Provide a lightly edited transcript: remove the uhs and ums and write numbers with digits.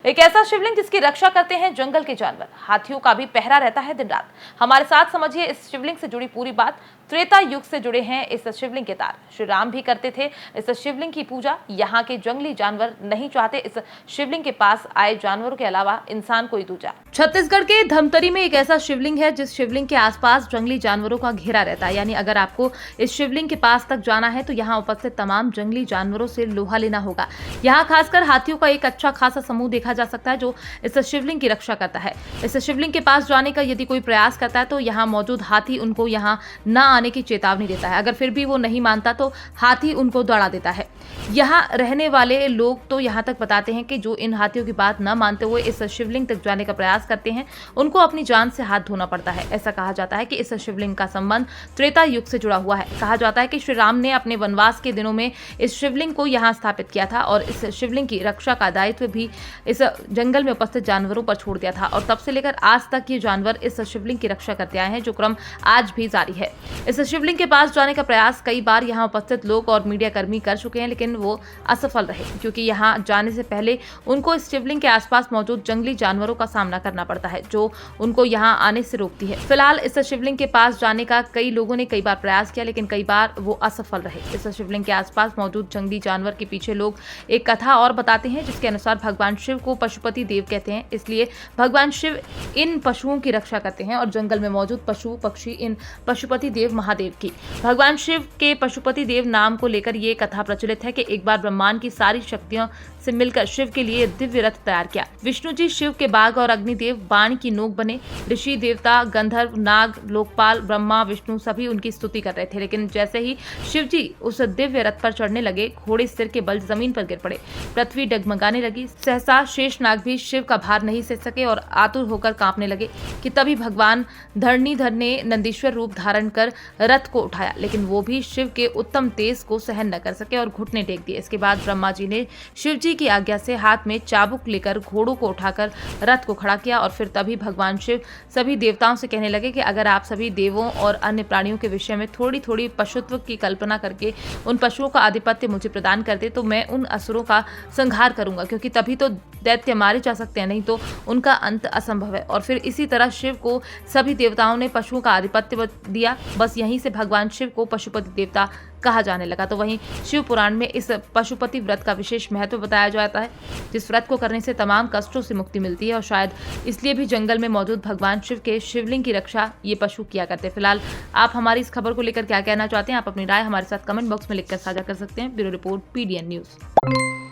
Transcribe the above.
एक ऐसा शिवलिंग जिसकी रक्षा करते हैं जंगल के जानवर, हाथियों का भी पहरा रहता है दिन रात। हमारे साथ समझिए इस शिवलिंग से जुड़ी पूरी बात। त्रेता युग से जुड़े हैं इस शिवलिंग के तार। श्री राम भी करते थे इस शिवलिंग की पूजा। यहाँ के जंगली जानवर नहीं चाहते इस शिवलिंग के पास आए जानवरों के अलावा इंसान कोई दूजा। छत्तीसगढ़ के धमतरी में एक ऐसा शिवलिंग है जिस शिवलिंग के आसपास जंगली जानवरों का घेरा रहता है। यानी अगर आपको इस शिवलिंग के पास तक जाना है तो यहाँ उपस्थित तमाम जंगली जानवरों से लोहा लेना होगा। यहाँ खासकर हाथियों का एक अच्छा खासा समूह देखा जा सकता है जो इस शिवलिंग की रक्षा करता है। इस शिवलिंग के पास जाने का यदि कोई प्रयास करता है तो यहाँ मौजूद हाथी उनको यहाँ न आने की चेतावनी देता है। अगर फिर भी वो नहीं मानता तो हाथी उनको दौड़ा देता है। यहाँ रहने वाले लोग तो यहाँ तक बताते हैं कि जो इन हाथियों की बात न मानते हुए इस शिवलिंग तक जाने का प्रयास करते हैं उनको अपनी जान से हाथ धोना पड़ता है। ऐसा कहा जाता है कि इस शिवलिंग का संबंध त्रेता युग से जुड़ा हुआ है। कहा जाता है कि श्री राम ने अपने वनवास के दिनों में इस शिवलिंग को यहाँ स्थापित किया था और इस शिवलिंग की रक्षा का दायित्व भी इस जंगल में उपस्थित जानवरों पर छोड़ दिया था और तब से लेकर आज तक ये जानवर इस शिवलिंग की रक्षा करते आए हैं, जो क्रम आज भी जारी है। इस शिवलिंग के पास जाने का प्रयास कई बार यहाँ उपस्थित लोग और मीडिया कर्मी कर चुके हैं, लेकिन वो असफल रहे क्योंकि यहाँ जाने से पहले उनको इस शिवलिंग के आसपास मौजूद जंगली जानवरों का सामना करना पड़ता है जो उनको यहाँ आने से रोकती है। फिलहाल इस शिवलिंग के पास जाने का कई लोगों ने कई बार प्रयास किया, लेकिन कई बार वो असफल रहे। इस शिवलिंग के आसपास मौजूद जंगली जानवर के पीछे लोग एक कथा और बताते हैं जिसके अनुसार भगवान शिव को पशुपति देव कहते हैं, इसलिए भगवान शिव इन पशुओं की रक्षा करते हैं और जंगल में मौजूद पशु पक्षी इन पशुपति देव महादेव की। भगवान शिव के पशुपति देव नाम को लेकर ये कथा प्रचलित है कि एक बार ब्रह्मांड की सारी शक्तियों से मिलकर शिव के लिए दिव्य रथ तैयार किया। विष्णु जी शिव के बाघ और अग्निदेव बाण की नोक बने। ऋषि देवता गंधर्व नाग लोकपाल ब्रह्मा विष्णु सभी उनकी स्तुति कर रहे थे, लेकिन जैसे ही शिव जी उस दिव्य रथ पर चढ़ने लगे घोड़े सिर के बल जमीन पर गिर पड़े। पृथ्वी डगमगाने लगी। सहसा शेषनाग भी शिव का भार नहीं सह सके और आतुर होकर कांपने लगे कि तभी भगवान धरणीधर ने नंदीश्वर रूप धारण कर रथ को उठाया, लेकिन वो भी शिव के उत्तम तेज को सहन न कर सके और घुटने टेक दिए। इसके बाद ब्रह्मा जी ने शिव जी की आज्ञा से हाथ में चाबुक लेकर घोड़ों को उठाकर रथ को खड़ा किया और फिर तभी भगवान शिव सभी देवताओं से कहने लगे कि अगर आप सभी देवों और अन्य प्राणियों के विषय में थोड़ी थोड़ी पशुत्व की कल्पना करके उन पशुओं का आधिपत्य मुझे प्रदान कर दे तो मैं उन असुरों का संहार करूंगा, क्योंकि तभी तो दैत्य मारे जा सकते हैं, नहीं तो उनका अंत असंभव है। और फिर इसी तरह शिव को सभी देवताओं ने पशुओं का आधिपत्य दिया। बस यहीं से भगवान शिव को पशुपति देवता कहा जाने लगा। तो वहीं शिव पुराण में इस पशुपति व्रत का विशेष महत्व बताया जाता है, जिस व्रत को करने से तमाम कष्टों से मुक्ति मिलती है और शायद इसलिए भी जंगल में मौजूद भगवान शिव के शिवलिंग की रक्षा ये पशु किया करते हैं। फिलहाल आप हमारी इस खबर को लेकर क्या कहना चाहते हैं? आप अपनी राय हमारे साथ कमेंट बॉक्स में लिखकर साझा कर सकते हैं। Bureau report, PDN news.